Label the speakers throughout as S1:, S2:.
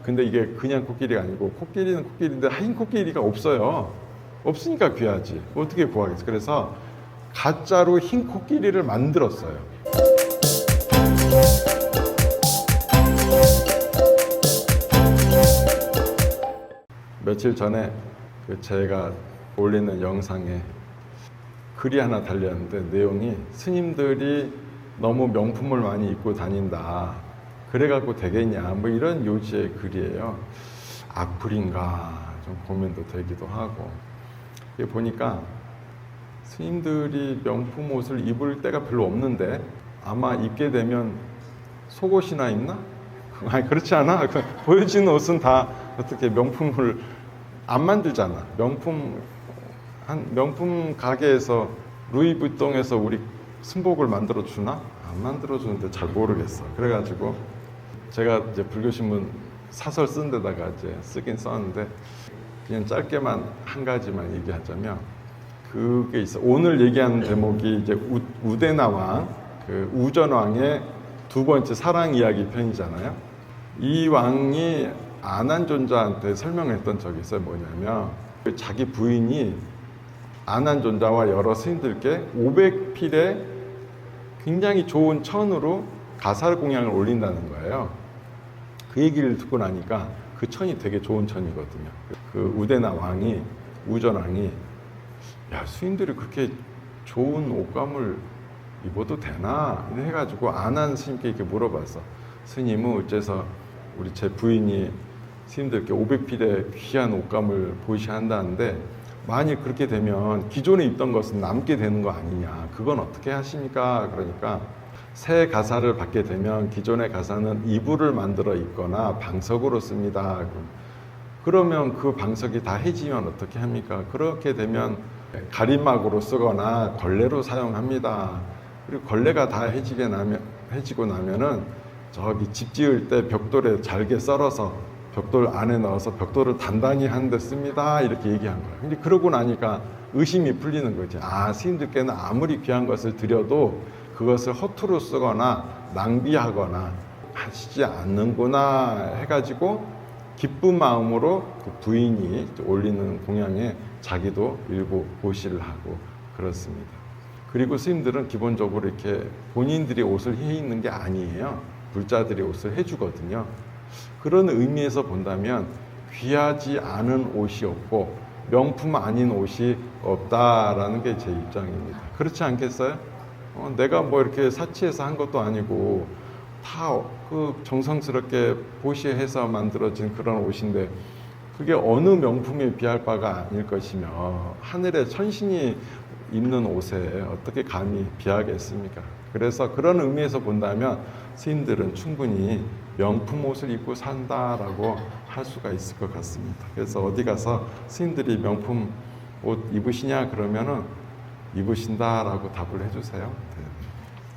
S1: 근데 이게 그냥 코끼리가 아니고 코끼리는 코끼리인데 흰 코끼리가 없어요. 없으니까 귀하지. 어떻게 구하겠어? 그래서 가짜로 흰 코끼리를 만들었어요. 며칠 전에 제가 올리는 영상에 글이 하나 달렸는데 내용이 스님들이 너무 명품을 많이 입고 다닌다. 그래갖고 되겠냐. 뭐 이런 요지의 글이에요. 악플인가 좀 고민도 되기도 하고. 보니까 스님들이 명품 옷을 입을 때가 별로 없는데 아마 입게 되면 속옷이나 입나? 아니 그렇지 않아? 보여지는 옷은 다 어떻게 명품을 안 만들잖아. 명품 가게에서 루이비통에서 우리 승복을 만들어 주나? 안 만들어 주는데 잘 모르겠어. 그래가지고 제가 이제 불교신문 사설 쓴 데다가 이제 쓰긴 썼는데 그냥 짧게만 한 가지만 얘기하자면 그게 있어. 오늘 얘기하는 대목이 이제 우데나 왕, 그 우전왕의 두 번째 사랑 이야기 편이잖아요. 이 왕이 아난존자한테 설명을 했던 적이 있어요. 뭐냐면 자기 부인이 아난존자와 여러 스님들께 500필의 굉장히 좋은 천으로 가살 공양을 올린다는 거예요. 그 얘기를 듣고 나니까 그 천이 되게 좋은 천이거든요. 그 우데나 왕이, 우전왕이 야, 스님들이 그렇게 좋은 옷감을 입어도 되나? 해가지고 아난 스님께 이렇게 물어봤어. 스님은 어째서 우리 제 부인이 스님들께 500필의 귀한 옷감을 보시한다는데 만일 그렇게 되면 기존에 입던 것은 남게 되는 거 아니냐. 그건 어떻게 하십니까? 그러니까 새 가사를 받게 되면 기존의 가사는 이불을 만들어 입거나 방석으로 씁니다. 그러면 그 방석이 다 해지면 어떻게 합니까? 그렇게 되면 가림막으로 쓰거나 걸레로 사용합니다. 그리고 걸레가 다 해지고 나면은 저기 집 지을 때 벽돌에 잘게 썰어서 벽돌 안에 넣어서 벽돌을 단단히 하는 데 씁니다. 이렇게 얘기한 거예요. 근데 그러고 나니까 의심이 풀리는 거지. 아, 스님들께는 아무리 귀한 것을 드려도 그것을 허투루 쓰거나 낭비하거나 하시지 않는구나 해가지고 기쁜 마음으로 그 부인이 올리는 공양에 자기도 일부 보시를 하고 그렇습니다. 그리고 스님들은 기본적으로 이렇게 본인들이 옷을 해 입는 게 아니에요. 불자들이 옷을 해주거든요. 그런 의미에서 본다면 귀하지 않은 옷이 없고 명품 아닌 옷이 없다라는 게 제 입장입니다. 그렇지 않겠어요? 내가 뭐 이렇게 사치해서 한 것도 아니고 다 그 정성스럽게 보시해서 만들어진 그런 옷인데 그게 어느 명품에 비할 바가 아닐 것이며 하늘의 천신이 입는 옷에 어떻게 감히 비하겠습니까? 그래서 그런 의미에서 본다면 스님들은 충분히 명품 옷을 입고 산다라고 할 수가 있을 것 같습니다. 그래서 어디 가서 스님들이 명품 옷 입으시냐 그러면은 입으신다라고 답을 해주세요. 네.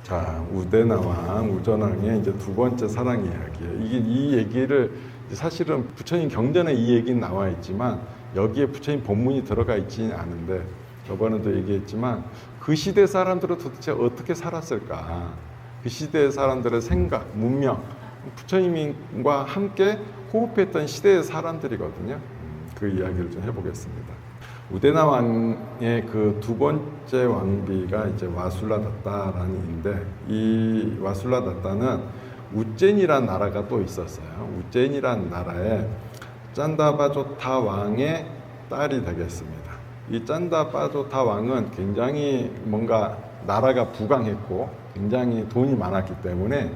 S1: 자, 우데나 왕, 우전왕의 이제 두 번째 사랑 이야기예요. 이 얘기를 사실은 부처님 경전에 이 얘기는 나와 있지만 여기에 부처님 본문이 들어가 있지는 않은데 저번에도 얘기했지만 그 시대 사람들은 도대체 어떻게 살았을까? 그 시대 사람들의 생각, 문명, 부처님과 함께 호흡했던 시대의 사람들이거든요. 그 이야기를 좀 해보겠습니다. 우데나 왕의 그 두 번째 왕비가 이제 와술라다tta라는 인데 이 와술라다tta는 우젠이라는 나라가 또 있었어요. 우젠이라는 나라에 짠다바조타 왕의 딸이 되겠습니다. 이 짠다바조타 왕은 굉장히 뭔가 나라가 부강했고 굉장히 돈이 많았기 때문에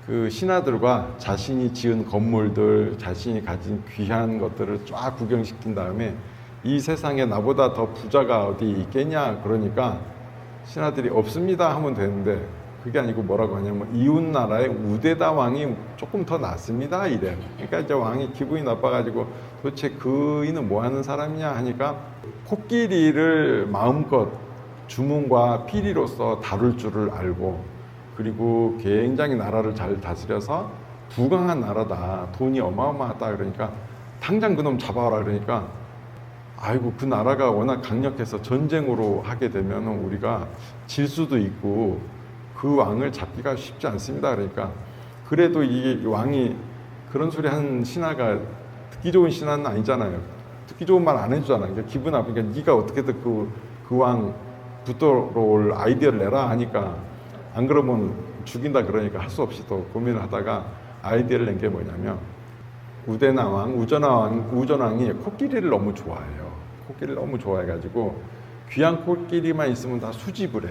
S1: 그 신하들과 자신이 지은 건물들, 자신이 가진 귀한 것들을 쫙 구경시킨 다음에 이 세상에 나보다 더 부자가 어디 있겠냐 그러니까 신하들이 없습니다 하면 되는데 그게 아니고 뭐라고 하냐면 이웃 나라의 우데다 왕이 조금 더 낫습니다 이래. 그러니까 이제 왕이 기분이 나빠가지고 도대체 그이는 뭐 하는 사람이냐 하니까 코끼리를 마음껏 주문과 피리로서 다룰 줄을 알고 그리고 굉장히 나라를 잘 다스려서 부강한 나라다. 돈이 어마어마하다. 그러니까 당장 그놈 잡아와라. 그러니까 아이고 그 나라가 워낙 강력해서 전쟁으로 하게 되면 우리가 질 수도 있고 그 왕을 잡기가 쉽지 않습니다. 그러니까 그래도 이 왕이 그런 소리 하는 신하가 듣기 좋은 신하는 아니잖아요. 듣기 좋은 말 안 해주잖아. 그러니까 기분 나쁘니까 네가 어떻게든 그 왕 붙들어 올 아이디어를 내라 하니까 안 그러면 죽인다 그러니까 할 수 없이 또 고민을 하다가 아이디어를 낸 게 뭐냐면 우전왕이 코끼리를 너무 좋아해요. 코끼리를 너무 좋아해가지고 귀한 코끼리만 있으면 다 수집을 해.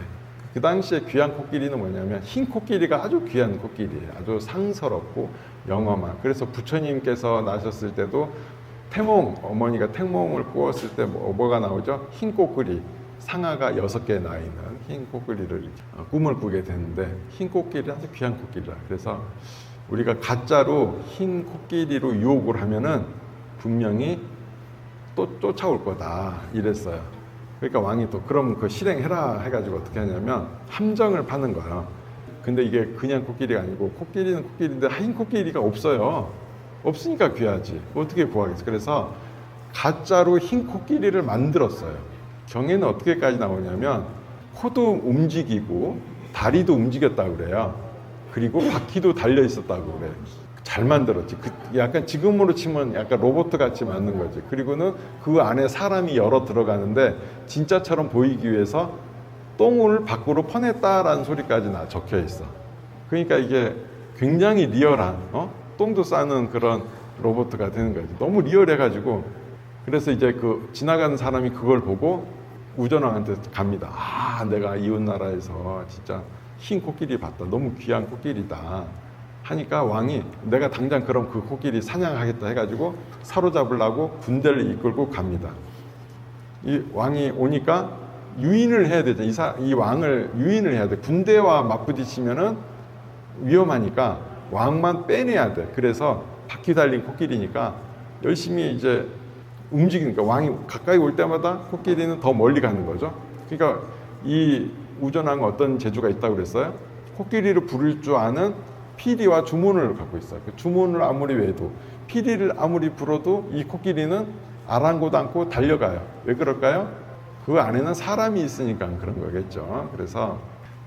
S1: 그 당시에 귀한 코끼리는 뭐냐면 흰 코끼리가 아주 귀한 코끼리예요. 아주 상스럽고 영험한. 그래서 부처님께서 나셨을 때도 어머니가 태몽을 꾸었을 때 뭐가 나오죠? 흰 코끼리, 상아가 6개 나 있는 흰 코끼리를 꿈을 꾸게 되는데 흰 코끼리 아주 귀한 코끼리라. 그래서 우리가 가짜로 흰 코끼리로 유혹을 하면은 분명히 또 쫓아올 거다 이랬어요. 그러니까 왕이 또 그럼 그 실행해라 해가지고 어떻게 하냐면 함정을 파는 거예요. 근데 이게 그냥 코끼리가 아니고 코끼리는 코끼리인데 흰 코끼리가 없어요. 없으니까 귀하지. 어떻게 구하겠어? 그래서 가짜로 흰 코끼리를 만들었어요. 경에는 어떻게까지 나오냐면 코도 움직이고 다리도 움직였다고 그래요. 그리고 바퀴도 달려 있었다고 그래요. 잘 만들었지. 약간 지금으로 치면 약간 로봇 같이 만든 거지. 그리고는 그 안에 사람이 열어 들어가는데 진짜처럼 보이기 위해서 똥을 밖으로 퍼냈다라는 소리까지 적혀 있어. 그러니까 이게 굉장히 리얼한 똥도 싸는 그런 로봇가 되는 거지. 너무 리얼해가지고 그래서 이제 그 지나가는 사람이 그걸 보고 우전왕한테 갑니다. 아, 내가 이웃 나라에서 진짜 흰 코끼리 봤다. 너무 귀한 코끼리다. 하니까 왕이 내가 당장 그럼 그 코끼리 사냥하겠다 해가지고 사로잡으려고 군대를 이끌고 갑니다. 이 왕이 오니까 유인을 해야 되죠. 이 왕을 유인을 해야 돼. 군대와 맞부딪히면은 위험하니까 왕만 빼내야 돼. 그래서 바퀴 달린 코끼리니까 열심히 이제 움직이니까 왕이 가까이 올 때마다 코끼리는 더 멀리 가는 거죠. 그러니까 이 우전왕은 어떤 재주가 있다고 그랬어요? 코끼리를 부를 줄 아는 피리와 주문을 갖고 있어요. 그 주문을 아무리 외도 피리를 아무리 불어도 이 코끼리는 아랑곳 않고 달려가요. 왜 그럴까요? 그 안에는 사람이 있으니까 그런 거겠죠. 그래서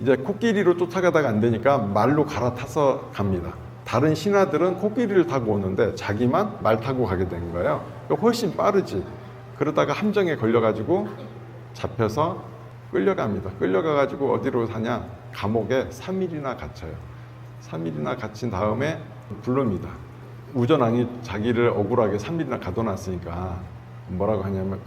S1: 이제 코끼리로 쫓아가다가 안 되니까 말로 갈아타서 갑니다. 다른 신하들은 코끼리를 타고 오는데 자기만 말 타고 가게 된 거예요. 그러니까 훨씬 빠르지. 그러다가 함정에 걸려가지고 잡혀서 끌려갑니다. 끌려가가지고 어디로 사냐? 감옥에 3일이나 gat혀요. 3일이나 갇힌 다음에 부릅니다. 우전왕이 자기를 억울하게 3일이나 가둬놨으니까 뭐라고 하냐면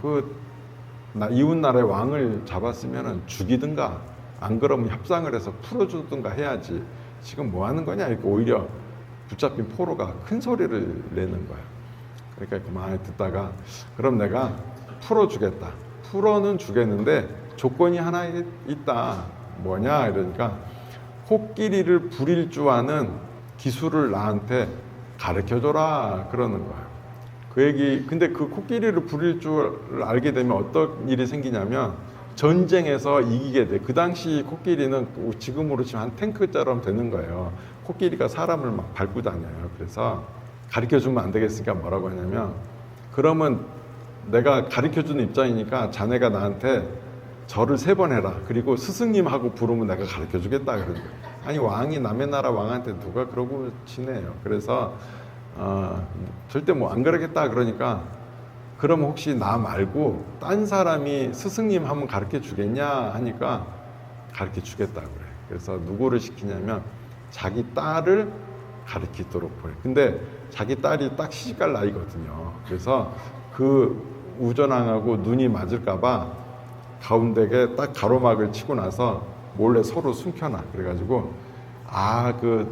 S1: 이웃 나라의 왕을 잡았으면 죽이든가 안 그러면 협상을 해서 풀어주든가 해야지. 지금 뭐 하는 거냐? 이렇게 오히려 붙잡힌 포로가 큰 소리를 내는 거예요. 그러니까 그만히 듣다가 그럼 내가 풀어주겠다. 풀어는 주겠는데 조건이 하나 있다. 뭐냐? 이러니까 코끼리를 부릴 줄 아는 기술을 나한테 가르쳐줘라. 그러는 거예요. 근데 그 코끼리를 부릴 줄 알게 되면 어떤 일이 생기냐면 전쟁에서 이기게 돼. 그 당시 코끼리는 지금으로 치면 한 탱크처럼 되는 거예요. 코끼리가 사람을 막 밟고 다녀요. 그래서 가르쳐주면 안 되겠으니까 뭐라고 하냐면 그러면 내가 가르쳐주는 입장이니까 자네가 나한테 절을 3번 해라. 그리고 스승님하고 부르면 내가 가르쳐주겠다. 그러는 거예요. 아니 왕이 남의 나라 왕한테 누가 그러고 지내요. 그래서 절대 뭐 안 그러겠다. 그러니까 그러면 혹시 나 말고 딴 사람이 스승님 한번 가르쳐 주겠냐 하니까 가르쳐 주겠다고 그래. 그래서 누구를 시키냐면 자기 딸을 가르치도록 보내. 근데 자기 딸이 딱 시집갈 나이거든요. 그래서 그 우전왕하고 눈이 맞을까봐 가운데에 딱 가로막을 치고 나서 몰래 서로 숨겨놔. 그래가지고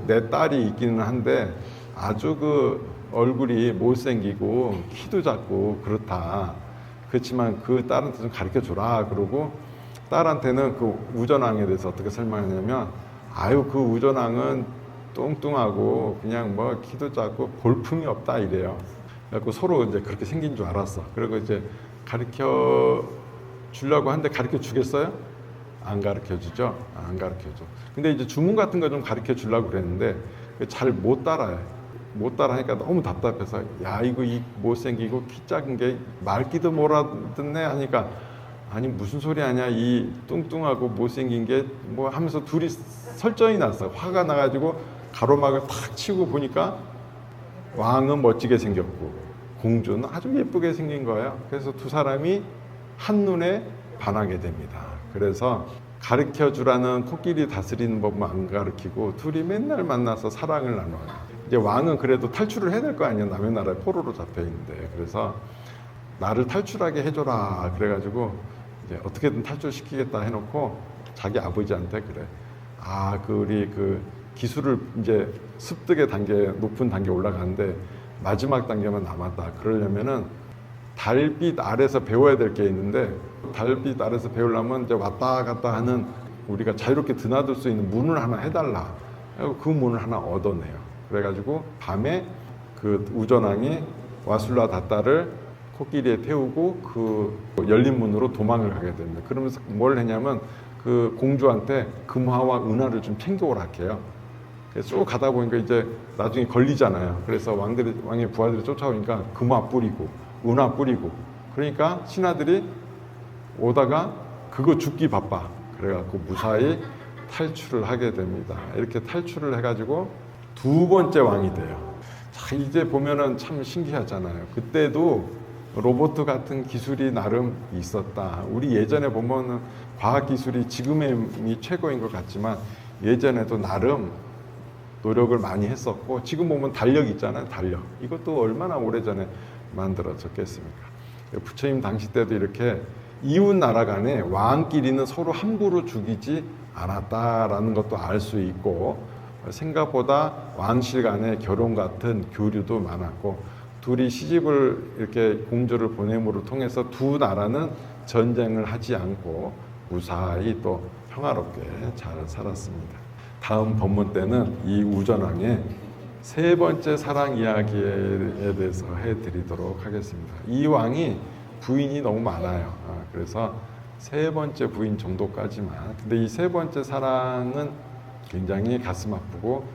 S1: 내 딸이 있기는 한데 아주 얼굴이 못생기고 키도 작고 그렇다. 그렇지만 그 딸한테 좀 가르쳐 줘라. 그러고 딸한테는 그 우전왕에 대해서 어떻게 설명하냐면 그 우전왕은 뚱뚱하고 그냥 뭐 키도 작고 볼품이 없다 이래요. 그래서 서로 이제 그렇게 생긴 줄 알았어. 그리고 이제 가르쳐 주려고 하는데 가르쳐 주겠어요? 안 가르쳐 주죠. 안 가르쳐 줘. 근데 이제 주문 같은 거 좀 가르쳐 주려고 그랬는데 잘 못 따라해. 못 따라하니까 너무 답답해서 이거 못생기고 키 작은 게 말귀도 못 알아듣네 하니까 아니 무슨 소리 하냐 이 뚱뚱하고 못생긴 게 뭐 하면서 둘이 설전이 났어. 화가 나가지고 가로막을 탁 치고 보니까 왕은 멋지게 생겼고 공주는 아주 예쁘게 생긴 거예요. 그래서 두 사람이 한눈에 반하게 됩니다. 그래서 가르쳐 주라는 코끼리 다스리는 법만 안 가르치고 둘이 맨날 만나서 사랑을 나눠요. 이제 왕은 그래도 탈출을 해야 될 거 아니에요. 남의 나라에 포로로 잡혀 있는데. 그래서 나를 탈출하게 해줘라. 그래가지고 이제 어떻게든 탈출시키겠다 해놓고 자기 아버지한테 그래. 우리 기술을 이제 습득의 단계, 높은 단계 올라가는데 마지막 단계만 남았다. 그러려면은 달빛 아래서 배워야 될 게 있는데 달빛 아래서 배우려면 이제 왔다 갔다 하는 우리가 자유롭게 드나들 수 있는 문을 하나 해달라. 그 문을 하나 얻어내요. 그래가지고 밤에 그 우전왕이 와술라 다따를 코끼리에 태우고 그 열린 문으로 도망을 가게 됩니다. 그러면서 뭘 했냐면 그 공주한테 금화와 은화를 좀 챙겨오라 해요. 그래서 쭉 가다 보니까 이제 나중에 걸리잖아요. 그래서 왕의 부하들이 쫓아오니까 금화 뿌리고 은화 뿌리고 그러니까 신하들이 오다가 그거 죽기 바빠. 그래갖고 무사히 탈출을 하게 됩니다. 이렇게 탈출을 해가지고 두 번째 왕이 돼요. 자, 이제 보면은 참 신기하잖아요. 그때도 로봇 같은 기술이 나름 있었다. 우리 예전에 보면은 과학기술이 지금이 최고인 것 같지만 예전에도 나름 노력을 많이 했었고 지금 보면 달력 있잖아요. 달력. 이것도 얼마나 오래전에 만들어졌겠습니까? 부처님 당시 때도 이렇게 이웃 나라 간에 왕끼리는 서로 함부로 죽이지 않았다라는 것도 알 수 있고 생각보다 왕실 간의 결혼 같은 교류도 많았고 둘이 시집을 이렇게 공주를 보냄으로 통해서 두 나라는 전쟁을 하지 않고 무사히 또 평화롭게 잘 살았습니다. 다음 본문 때는 이 우전왕의 세 번째 사랑 이야기에 대해서 해드리도록 하겠습니다. 이 왕이 부인이 너무 많아요. 그래서 세 번째 부인 정도까지만. 근데 이 세 번째 사랑은 굉장히 가슴 아프고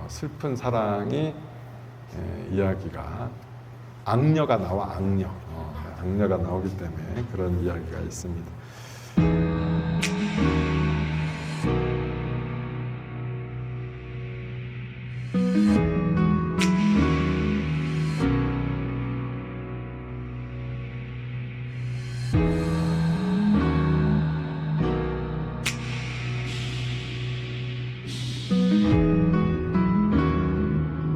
S1: 슬픈 사랑이 이야기가 악녀가 나와 악녀가 나오기 때문에 그런 이야기가 있습니다.